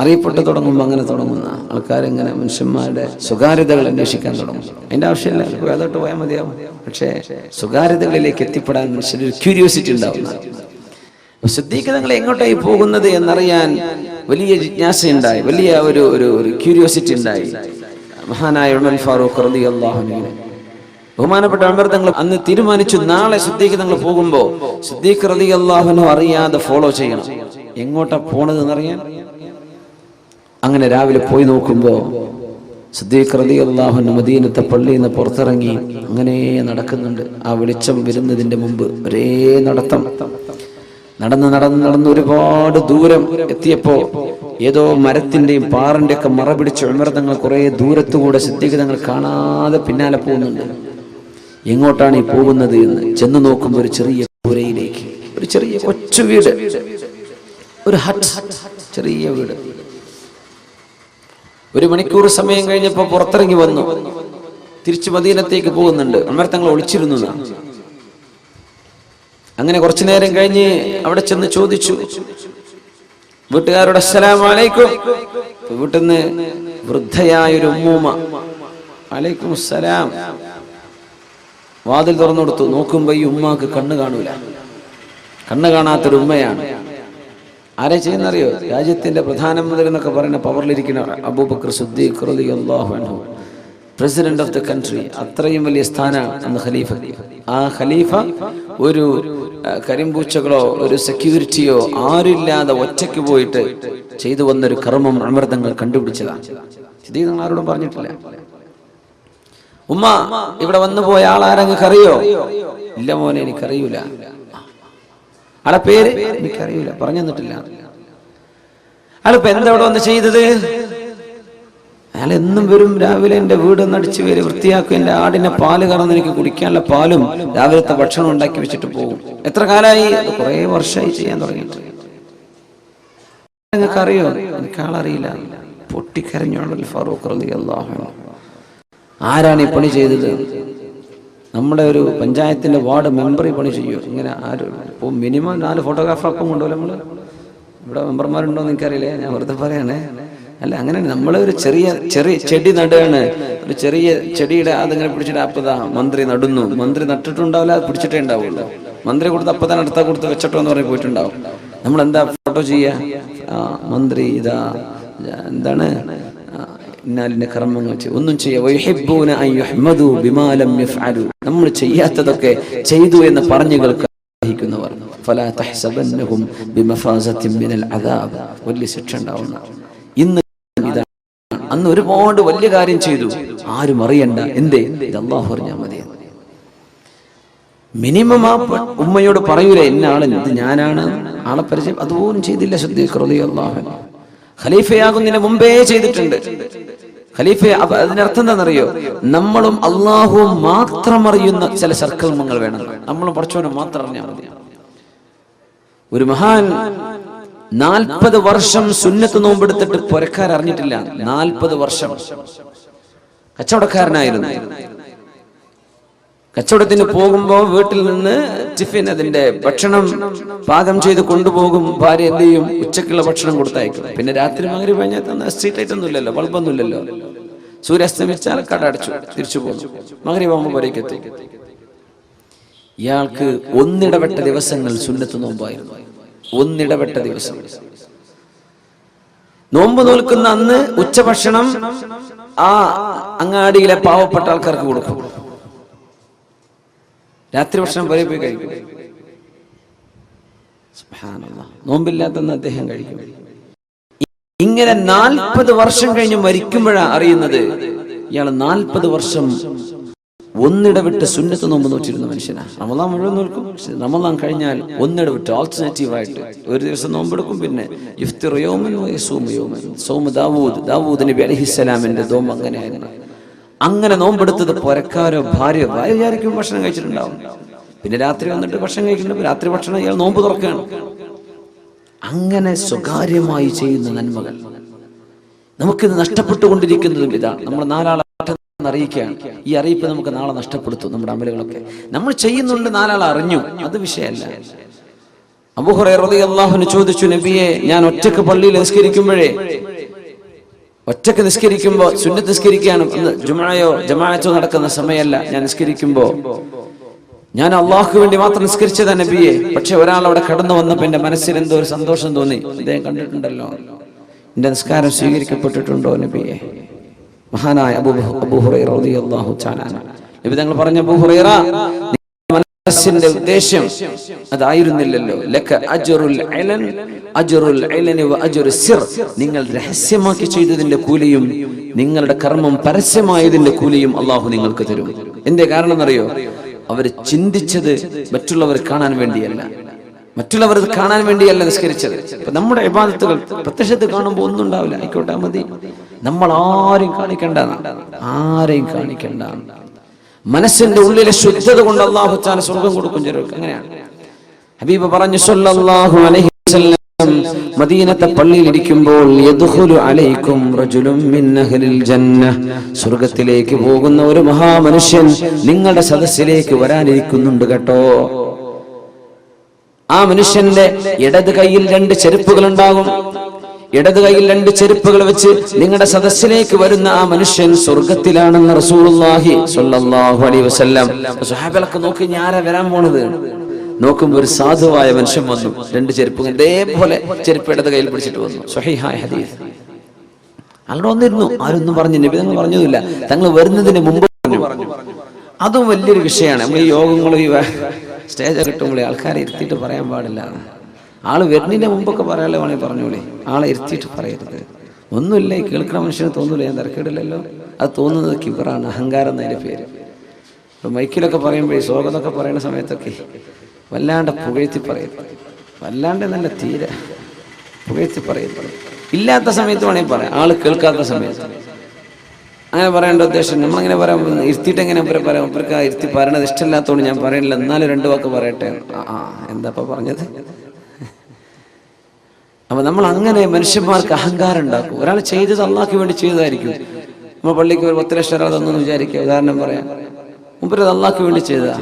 അറിയപ്പെട്ടു തുടങ്ങുമ്പോൾ അങ്ങനെ തുടങ്ങുന്ന ആൾക്കാരിങ്ങനെ മനുഷ്യന്മാരുടെ സ്വകാര്യതകൾ അന്വേഷിക്കാൻ തുടങ്ങും. അതിൻ്റെ ആവശ്യമില്ല, അതോട്ട് പോയാൽ മതിയാവും. പക്ഷേ സ്വകാര്യതകളിലേക്ക് എത്തിപ്പെടാൻ മനുഷ്യരൊരു ക്യൂരിയോസിറ്റി ഉണ്ടാവുന്ന. സിദ്ദീഖ് തങ്ങൾ എങ്ങോട്ടായി പോകുന്നത് എന്നറിയാൻ വലിയ ജിജ്ഞാസയുണ്ടായി, വലിയ ഒരു ക്യൂരിയോസിറ്റി ഉണ്ടായി. മഹാനായ ഉമർ ഫാറൂഖ് റളിയല്ലാഹു അൻഹു, ബഹുമാനപ്പെട്ട ഉമർ തങ്ങൾ അന്ന് തീരുമാനിച്ചു, നാളെ സിദ്ദീഖ് തങ്ങൾ പോകുമ്പോൾ സിദ്ദീഖ് റളിയല്ലാഹു അൻഹു അറിയാതെ ഫോളോ ചെയ്യണം. എങ്ങോട്ടാ പോണതെന്നറിയാൻ. അങ്ങനെ രാവിലെ പോയി നോക്കുമ്പോൾ സിദ്ദീഖ് റളിയല്ലാഹു അൻഹു മദീനത്തെ പള്ളിയിൽ നിന്ന് പുറത്തിറങ്ങി അങ്ങനെ നടക്കുന്നുണ്ട്. ആ വെളിച്ചം വരുന്നതിന്റെ മുമ്പ് ഒരേ നടത്തം. നടന്ന് ഒരുപാട് ദൂരം എത്തിയപ്പോ ഏതോ മരത്തിന്റെയും പാറിന്റെ ഒക്കെ മറ പിടിച്ച് ഉമർ തങ്ങൾ കുറെ ദൂരത്തുകൂടെ സിദ്ദീഖ് തങ്ങൾ കാണാതെ പിന്നാലെ പോകുന്നുണ്ട്. എങ്ങോട്ടാണ് ഈ പോകുന്നത് എന്ന് ചെന്ന് നോക്കുമ്പോൾ ഒരു ചെറിയ പുരയിലേക്ക്, ഒരു ചെറിയ കൊച്ചു വീട്, ഒരു ഹട്ട്, ചെറിയ വീട്. ഒരു മണിക്കൂർ സമയം കഴിഞ്ഞപ്പോൾ പുറത്തിറങ്ങി വന്നു, തിരിച്ചു മദീനത്തേക്ക് പോകുന്നുണ്ട്. ഉമർ തങ്ങൾ ഒളിച്ചിരുന്നതാണ്. അങ്ങനെ കുറച്ചു നേരം കഴിഞ്ഞ് അവിടെ ചെന്ന് ചോദിച്ചു വീട്ടുകാരോട്, അസ്സലാമു അലൈക്കും. വീട്ടിൽ നിന്ന് വൃദ്ധയായൊരു ഉമ്മൂമ്മ, അലൈക്കും അസ്സലാം, വാതിൽ തുറന്നു കൊടുത്തു. നോക്കുമ്പോ ഈ ഉമ്മാക്ക് കണ്ണ് കാണൂല, കണ്ണ് കാണാത്തൊരു ഉമ്മയാണ്. ആരെ ചെയ്യുന്നറിയോ? രാജ്യത്തിന്റെ പ്രധാനമന്ത്രി എന്നൊക്കെ പറയുന്ന പവറിലിരിക്കുന്ന അബൂബക്കർ സിദ്ദീഖ് റളിയല്ലാഹു അൻഹു, പ്രസിഡന്റ് ഓഫ് ദ കൺട്രി. അത്രയും വലിയ സ്ഥാനമാണ് അന്ന് ഖലീഫ. ആ ഖലീഫ ഒരു കരിമ്പൂച്ചകളോ ഒരു സെക്യൂരിറ്റിയോ ആരില്ലാതെ ഒറ്റയ്ക്ക് പോയിട്ട് ചെയ്തു വന്നൊരു കർമ്മം ഉമർ തങ്ങൾ കണ്ടുപിടിച്ചതാണ്. ഇത് നിങ്ങൾ ആരോടും പറഞ്ഞിട്ടില്ല. ഉമ്മ, ഇവിടെ വന്നു പോയ ആളാരെങ്ങൾക്ക് അറിയോ? ഇല്ല മോനെ, എനിക്കറിയൂല. ആളെ പേര് എനിക്കറിയൂല, പറഞ്ഞു തന്നിട്ടില്ല. ആളിപ്പോ എന്താ ഇവിടെ വന്ന് ചെയ്തത്? അയാൾ എന്നും വരും, രാവിലെ എന്റെ വീടൊന്ന് അടിച്ചു വരും, വൃത്തിയാക്കും, എന്റെ ആടിനെ പാല് കറന്ന് എനിക്ക് കുടിക്കാനുള്ള പാലും രാവിലത്തെ ഭക്ഷണം ഉണ്ടാക്കി വെച്ചിട്ട് പോകും. എത്ര കാലമായി? കുറെ വർഷമായി ചെയ്യാൻ തുടങ്ങിയിട്ട്. നിങ്ങൾക്ക് അറിയോ? എനിക്ക് ആളറിയില്ല. പൊട്ടിക്കരഞ്ഞോളൂ ഫാറൂഖ് റളിയല്ലാഹു അൻഹു. ആരാണ് ഈ പണി ചെയ്തത്? നമ്മുടെ ഒരു പഞ്ചായത്തിന്റെ വാർഡ് മെമ്പർ ഈ പണി ചെയ്യൂ? ഇങ്ങനെ ആരും ഇപ്പോൾ മിനിമം 4 ഫോട്ടോഗ്രാഫർ അപ്പം കൊണ്ടുപോലും. നമ്മൾ ഇവിടെ മെമ്പർമാരുണ്ടോ എന്ന് എനിക്കറിയില്ലേ, ഞാൻ വെറുതെ പറയണേ. അല്ല, അങ്ങനെ നമ്മൾ ഒരു ചെറിയ ചെടി നടുകയാണ്. ഒരു ചെറിയ ചെടിയുടെ അതിങ്ങനെ പിടിച്ചിട്ട് അപ്പതാ മന്ത്രി നടുന്നു. മന്ത്രി നട്ടിട്ടുണ്ടാവില്ല, അത് പിടിച്ചിട്ടേ ഉണ്ടാവുള്ളൂ. മന്ത്രി കൊടുത്ത് അപ്പതാൻ അടുത്ത കൊടുത്ത് വെച്ചിട്ടോ എന്ന് പറഞ്ഞ് പോയിട്ടുണ്ടാവും. നമ്മളെന്താ ഫോട്ടോ ചെയ്യുക? മന്ത്രി ഇതാ എന്താണ് ഇന്നാലിന്റെ കർമ്മങ്ങൾ ഒന്നും ചെയ്യുക. നമ്മൾ ചെയ്യാത്തതൊക്കെ ചെയ്തു എന്ന് പറഞ്ഞു കേൾക്കുന്നവർ വലിയ ശിക്ഷ ഉണ്ടാവുന്ന. ഇന്ന് ഇതാണ്. അന്ന് ഒരുപാട് വലിയ കാര്യം ചെയ്തു, ആരും അറിയണ്ട. എന്തേ? ഇത് അല്ലാഹു അറിഞ്ഞാൽ മതി. മിനിമം ആ ഉമ്മയോട് പറയൂലേ, ഇന്ന ആള്, ഇത് ഞാനാണ്, ആളെ പരിചയം. അതുപോലും ചെയ്തില്ല സിദ്ദീഖ് റളിയല്ലാഹു അൻഹു. ഖലീഫയാകുന്നതിന് മുമ്പേ ചെയ്തിട്ടുണ്ട്. ഖലീഫ, അതിനർത്ഥം എന്താണെന്നറിയോ? നമ്മളും അള്ളാഹുവും മാത്രം അറിയുന്ന ചില സർക്കൽമങ്ങൾ വേണം. നമ്മളും പഠിച്ചവനും മാത്രം അറിഞ്ഞാൽ മതി. ഒരു മഹാൻ 40 വർഷം സുന്നത്ത് നോമ്പെടുത്തിട്ട് പുരക്കാർ അറിഞ്ഞിട്ടില്ല. 40 വർഷം കച്ചവടക്കാരനായിരുന്നു. കച്ചവടത്തിന് പോകുമ്പോ വീട്ടിൽ നിന്ന് ടിഫിൻ, അതിന്റെ ഭക്ഷണം പാകം ചെയ്ത് കൊണ്ടുപോകും. ഭാര്യ എന്ത് ചെയ്യും? ഉച്ചക്കുള്ള ഭക്ഷണം കൊടുത്തയക്കും. പിന്നെ രാത്രി മഗ്‌രിബ് കഴിഞ്ഞാൽ സ്ട്രീറ്റ് ലൈറ്റ് ഒന്നും ഇല്ലല്ലോ, ബൾബൊന്നും ഇല്ലല്ലോ. സൂര്യാസ്തമിച്ചാൽ കട അടച്ചു തിരിച്ചു പോകുന്നു. മഗ്‌രിബ് ആകുമ്പോൾ വരേക്ക് എത്തി. ഇയാൾക്ക് ഒന്നിടവിട്ട ദിവസങ്ങൾ സുന്നത്ത് നോമ്പായിരുന്നു. ഒന്നിടവിട്ട ദിവസം നോമ്പ് നോൽക്കുന്ന അന്ന് ഉച്ചഭക്ഷണം ആ അങ്ങാടിയിലെ പാവപ്പെട്ട ആൾക്കാർക്ക് കൊടുക്കും. രാത്രി ഭക്ഷണം വരെ പോയി കഴിക്കും. സുബ്ഹാനല്ലാഹ്, നോമ്പില്ലാത്തന്ന് അദ്ദേഹം കഴിക്കും. ഇങ്ങനെ 40 വർഷം കഴിഞ്ഞ് മരിക്കുമ്പോഴാണ് അറിയുന്നത് ഇയാൾ 40 വർഷം ഒന്നിടവിട്ട് സുന്നത്ത് നോമ്പ് നോറ്റിരുന്ന മനുഷ്യനാണ്. റമദാൻ മുഴുവൻ നോൽക്കും, റമദാൻ കഴിഞ്ഞാൽ ഒന്നിടവിട്ട് ആൾട്ടർനേറ്റീവായിട്ട് ഒരു ദിവസം നോമ്പെടുക്കും. പിന്നെ ഇഫ്തിറു യൗമൻ വയസൂമു യൗമൻ, സൗമ ദാവൂദ് നബി അലൈഹിസ്സലാമിന്റെ നോമ്പ് അങ്ങനെയായിരുന്നു. അങ്ങനെ നോമ്പെടുത്തത് പുരക്കാരോ ഭാര്യ വിചാരിക്കും ഭക്ഷണം കഴിച്ചിട്ടുണ്ടാവും. പിന്നെ രാത്രി വന്നിട്ട് ഭക്ഷണം കഴിക്കുന്നുണ്ട്. രാത്രി ഭക്ഷണം ഇയാൾ നോമ്പ് തുറക്കുകയാണ്. അങ്ങനെ സ്വകാര്യമായി ചെയ്യുന്ന നന്മകൾ നമുക്കിത് നഷ്ടപ്പെട്ടുകൊണ്ടിരിക്കുന്നതും ഇതാണ്. നമ്മൾ 4 ആളെ അറിയിക്കുകയാണ്. ഈ അറിയിപ്പ് നമുക്ക് നാളെ നഷ്ടപ്പെടുത്തും. നമ്മുടെ അമലുകളൊക്കെ നമ്മൾ ചെയ്യുന്നുണ്ട്, 4 ആൾ അറിഞ്ഞു, അത് വിഷയമല്ല. അബൂ ഹുറൈറ റളിയല്ലാഹു അൻഹു ചോദിച്ചു, നബിയെ, ഞാൻ ഒറ്റക്ക് പള്ളിയിൽ നിസ്കരിക്കുമ്പോഴേ ഒറ്റക്ക് നിസ്കരിക്കുമ്പോൾ, സുന്നത്ത് നിസ്കരിക്കാനും ജുമഅയോ ജമാഅത്തോ നടക്കുന്ന സമയമല്ല, ഞാൻ നിസ്കരിക്കുമ്പോൾ ഞാൻ അള്ളാഹുക്ക് വേണ്ടി മാത്രം നിസ്കരിച്ചതാ നബിയെ. പക്ഷെ ഒരാൾ അവിടെ കടന്നു വന്നപ്പോൾ എന്റെ മനസ്സിൽ എന്തോ ഒരു സന്തോഷം തോന്നി. അദ്ദേഹം കണ്ടിട്ടുണ്ടല്ലോ, എന്റെ നിസ്കാരം സ്വീകരിക്കപ്പെട്ടിട്ടുണ്ടോ നബിയെ? മഹാനായ അബൂ ഹുറൈറ റളിയല്ലാഹു തആല നബി തങ്ങൾ പറഞ്ഞ, അബൂ ഹുറൈറ, മനസ്സിന്റെ ഉദ്ദേശം അതായിരുന്നില്ലല്ലോ. ലക അജ്റുൽ ഇലൻ അജ്റുൽ ഇലനി വ അജ്റു സിർ, നിങ്ങൾ രഹസ്യമാക്കി ചെയ്തതിന്റെ കൂലിയും നിങ്ങളുടെ കർമ്മം പരസ്യമായതിന്റെ കൂലിയും അള്ളാഹു നിങ്ങൾക്ക് തരും. എന്തേ കാരണം എന്നറിയോ? അവർ ചിന്തിച്ചത് മറ്റുള്ളവർ കാണാൻ വേണ്ടിയല്ല, മറ്റുള്ളവർ കാണാൻ വേണ്ടിയല്ല നിസ്കരിച്ചത്. ഇപ്പൊ നമ്മുടെ ഇബാദത്തുകൾ പ്രത്യക്ഷത്തിൽ കാണുമ്പോൾ ഒന്നും ഉണ്ടാവില്ല, ആയിക്കോട്ടെ മതി, നമ്മൾ ആരെയും കാണിക്കണ്ട. മനസ്സിന്റെ ഉള്ളിലെ ശുദ്ധത കൊണ്ട് അല്ലാഹു തആല സ്വർഗ്ഗം കൊടുക്കും ചിലർക്ക്. അങ്ങനെയാണ് ഹബീബ് പറഞ്ഞു സല്ലല്ലാഹു അലൈഹി വസല്ലം, മദീനത്തെ പള്ളിയിൽ ഇരിക്കുമ്പോൾ യദ്ഖുലു അലൈക്കും റജുലുൻ മിൻ അഹ്ലിൽ ജന്ന, സ്വർഗ്ഗത്തിലേക്ക് പോകുന്ന ഒരു മഹാമനുഷ്യൻ നിങ്ങളുടെ സദസ്സിലേക്ക് വരാനിരിക്കുന്നുണ്ട് കേട്ടോ. ആ മനുഷ്യന്റെ ഇടത് കൈയിൽ 2 ചെരുപ്പുകൾ ഉണ്ടാകും. ഇടത് കൈയിൽ 2 ചെരുപ്പുകൾ വെച്ച് നിങ്ങളുടെ സദസ്സിലേക്ക് വരുന്ന ആ മനുഷ്യൻ സ്വർഗത്തിലാണെന്ന് റസൂലുള്ളാഹി സ്വല്ലല്ലാഹു അലൈഹി വസല്ലം. സ്വഹാബികളൊക്കെ നോക്കി, ആരാ വരാൻ പോണത്? നോക്കുമ്പോൾ ഒരു സാധുവായ മനുഷ്യൻ വന്നു, 2 ചെരുപ്പുകൾ ഇതേപോലെ ചെരുപ്പ് ഇടത് കയ്യിൽ പിടിച്ചിട്ട് വന്നു. സ്വഹീഹായ ഹദീസ്. അവിടെ വന്നിരുന്നു, ആരൊന്നും പറഞ്ഞു, നബി തങ്ങൾ പറഞ്ഞതുമില്ല, തങ്ങൾ വരുന്നതിന് മുമ്പ് പറഞ്ഞു. അതും വലിയൊരു വിഷയമാണ്. നമ്മൾ ഈ യോഗങ്ങളും ഈ സ്റ്റേജ് കിട്ടുമ്പോഴേ ആൾക്കാരെ ഇരുത്തിയിട്ട് പറയാൻ പാടില്ല. ആള് വരുന്നതിന്റെ മുമ്പൊക്കെ പറയാനുള്ള വേണമെങ്കിൽ പറഞ്ഞോളേ, ആളെ ഇരുത്തിയിട്ട് പറയരുത്. ഒന്നുമില്ല, ഈ കേൾക്കുന്ന മനുഷ്യന് തോന്നൂല, ഞാൻ തിരക്കിടില്ലല്ലോ. അത് തോന്നുന്നത് കിബറാണ്, അഹങ്കാരം എന്നതിന്റെ പേര്. ഇപ്പൊ മൈക്കിലൊക്കെ പറയുമ്പോഴേ, സ്വാഗതമൊക്കെ പറയുന്ന സമയത്തൊക്കെ വല്ലാണ്ട് പുകഴ്ത്തി പറയരുത്. വല്ലാണ്ട് നല്ല തീരെ പുകഴ്ത്തി പറയരുത്. ഇല്ലാത്ത സമയത്ത് വേണമെങ്കിൽ പറയാം, ആള് കേൾക്കാത്ത സമയത്ത് അങ്ങനെ പറയേണ്ട ഉദ്ദേശം. നമ്മളങ്ങനെ പറയാം, ഇരുത്തിയിട്ട് എങ്ങനെ പറയാം, ഇവർക്ക് ഇരുത്തി പറയണത് ഇഷ്ടമില്ലാത്തതുകൊണ്ട് ഞാൻ പറയണില്ല, എന്നാലും 2 വാക്ക് പറയട്ടെ. എന്താ പറഞ്ഞത്? അപ്പൊ നമ്മൾ അങ്ങനെ മനുഷ്യന്മാർക്ക് അഹങ്കാരം ഉണ്ടാക്കും. ഒരാൾ ചെയ്തത് അള്ളാഹ്ക്ക് വേണ്ടി ചെയ്തതായിരിക്കും. നമ്മൾ പള്ളിക്ക് ഒരു 10 ലക്ഷം തന്നു വിചാരിക്കുക, ഉദാഹരണം പറയാം, മുമ്പ് അള്ളാഹ്ക്ക് വേണ്ടി ചെയ്തതാ.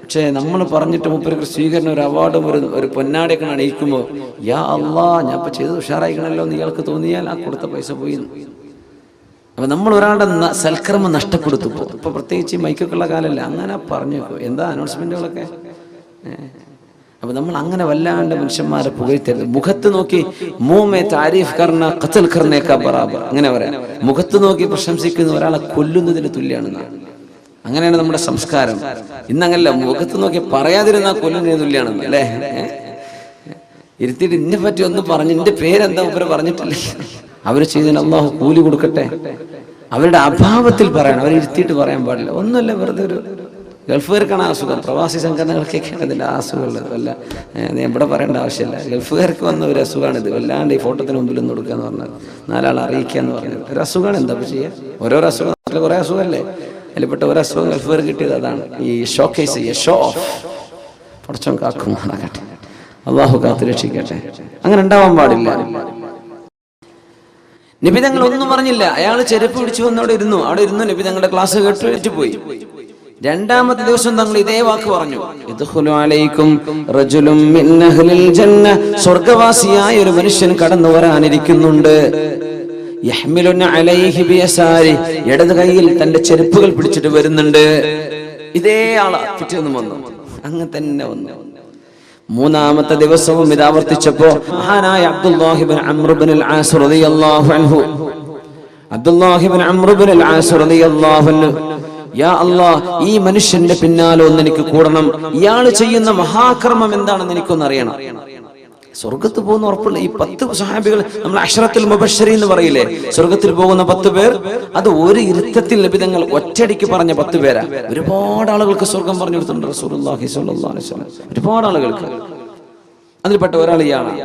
പക്ഷെ നമ്മൾ പറഞ്ഞിട്ട് മുപ്പർക്ക് സ്വീകരണം, ഒരു അവാർഡും ഒരു പൊന്നാടയൊക്കെ അണിയിക്കുമ്പോൾ, യാ അള്ളാ, ഞാൻ ഇപ്പൊ ചെയ്തത് ഉഷാറായിക്കണല്ലോ എന്ന് ഇയാൾക്ക് തോന്നിയാൽ ആ കൊടുത്ത പൈസ പോയി. അപ്പൊ നമ്മൾ ഒരാളുടെ സൽക്കർമ്മം നഷ്ടപ്പെടുത്തു. ഇപ്പൊ പ്രത്യേകിച്ച് മൈക്കൊക്കെയുള്ള കാലമല്ല, അങ്ങനെ പറഞ്ഞു എന്താ അനൗൺസ്മെന്റുകളൊക്കെ. അപ്പൊ നമ്മൾ അങ്ങനെ വല്ലാണ്ട് മനുഷ്യന്മാരെ പുകഴ്ത്തരുത്. മുഖത്ത് നോക്കി മൂമേ താരീഫ് കർണ ഖത്ൽ കർണേക്കാ ബറാബർ, അങ്ങനെ പറയാം. മുഖത്ത് നോക്കി പ്രശംസിക്കുന്ന ഒരാളെ കൊല്ലുന്നതിന് തുല്യാണെന്നാണ്. അങ്ങനെയാണ് നമ്മുടെ സംസ്കാരം. ഇന്നങ്ങനല്ല, മുഖത്ത് നോക്കി പറയാതിരുന്ന കൊല്ലുന്നതിന് തുല്യാണെന്ന്, അല്ലേ? ഇരുത്തിയിട്ട് ഇന്നെ പറ്റി ഒന്ന് പറഞ്ഞ്, എന്റെ പേരെന്താ ഇവര് പറഞ്ഞിട്ടില്ലേ? അവര് ചെയ്തതിന് അള്ളാഹു കൂലി കൊടുക്കട്ടെ. അവരുടെ അഭാവത്തിൽ പറയണം, അവർ ഇരുത്തിയിട്ട് പറയാൻ പാടില്ല. ഒന്നുമല്ല, വെറുതെ ഒരു ഗൾഫുകാർക്കാണ് അസുഖം, പ്രവാസി സംഘടനകൾക്കൊക്കെയാണ് ഇതിൻ്റെ അസുഖമുള്ളത്. വല്ല ഇവിടെ പറയേണ്ട ആവശ്യമില്ല. ഗൾഫുകാർക്ക് വന്ന ഒരു അസുഖമാണിത്. വല്ലാണ്ട് ഈ ഫോട്ടോത്തിന് മുമ്പിൽ ഒന്ന് കൊടുക്കുക എന്ന് പറഞ്ഞാൽ, 4 ആൾ അറിയിക്കുക എന്ന് പറഞ്ഞത് ഒരു അസുഖമാണ്. എന്താ ചെയ്യുക? ഓരോരോ അസുഖം, നാട്ടിൽ കുറേ അസുഖമല്ലേ, അതിൽപ്പെട്ട ഒരു അസുഖം ഗൾഫുകാർ കിട്ടിയത് അതാണ്. ഈ ഷോക്കേസ്, ഷോ ഓഫ്. പടച്ചോൻ കാക്കുമാറാകട്ടെ, അള്ളാഹു കാത്തു രക്ഷിക്കട്ടെ. അങ്ങനെ ഉണ്ടാവാൻ പാടില്ല. നബി തങ്ങൾ ഒന്നും പറഞ്ഞില്ല. അയാൾ ചെരുപ്പ് പിടിച്ചു വന്ന് അവിടെ ഇരുന്നു. നബി തങ്ങളുടെ ക്ലാസ് കേട്ട് പോയി. 2ാമത്തെ ദിവസം തങ്ങൾ ഇതേ വാക്ക് പറഞ്ഞു, യദ്ഖുലു അലൈക്കും റജുലുൻ മിൻ അഹ്ലിൽ ജന്ന, സ്വർഗ്ഗവാസിയായ ഒരു മനുഷ്യൻ കടന്നു വരാനിരിക്കുന്നുണ്ട്. യഹ്മിലുന അലൈഹി ബിയസാരി, ഇടത് കൈയിൽ തന്റെ ചെരുപ്പുകൾ പിടിച്ചിട്ട് വരുന്നുണ്ട്. ഇതേ ആളാ പിറ്റേന്ന് വന്നു, അങ്ങനെ തന്നെ വന്നു. 3ാമത്തെ ദിവസവും ഇത് ആവർത്തിച്ചപ്പോ മഹാനായ അബ്ദുല്ലാഹി ഇബ്നു അംർ ഇബ്നുൽ ആസ് റളിയല്ലാഹു അൻഹു, യാ അല്ലാഹ്, ഈ മനുഷ്യന്റെ പിന്നാലെ ഒന്ന് എനിക്ക് കൂടണം. ഇയാൾ ചെയ്യുന്ന മഹാകർമ്മം എന്താണെന്ന് എനിക്കൊന്ന് അറിയണം. സ്വർഗത്ത് പോകുന്ന ഉറപ്പുള്ള ഈ 10 സഹാബികൾ, നമ്മൾ അശ്റത്തുൽ മുബശ്ശരീൻ എന്ന് പറയില്ലേ, സ്വർഗത്തിൽ പോകുന്ന 10 പേർ, അത് ഒരു ഇരുത്തത്തിൽ നബി തങ്ങൾ ഒറ്റയടിക്ക് പറഞ്ഞ 10 പേരാ. ഒരുപാട് ആളുകൾക്ക് സ്വർഗം പറഞ്ഞു കൊടുത്തിട്ടുണ്ട് റസൂലുള്ളാഹി സ്വല്ലല്ലാഹു അലൈഹി വസല്ലം, ഒരുപാട് ആളുകൾക്ക്. അതിൽപ്പെട്ട ഒരാൾ ഇയാളാണ്.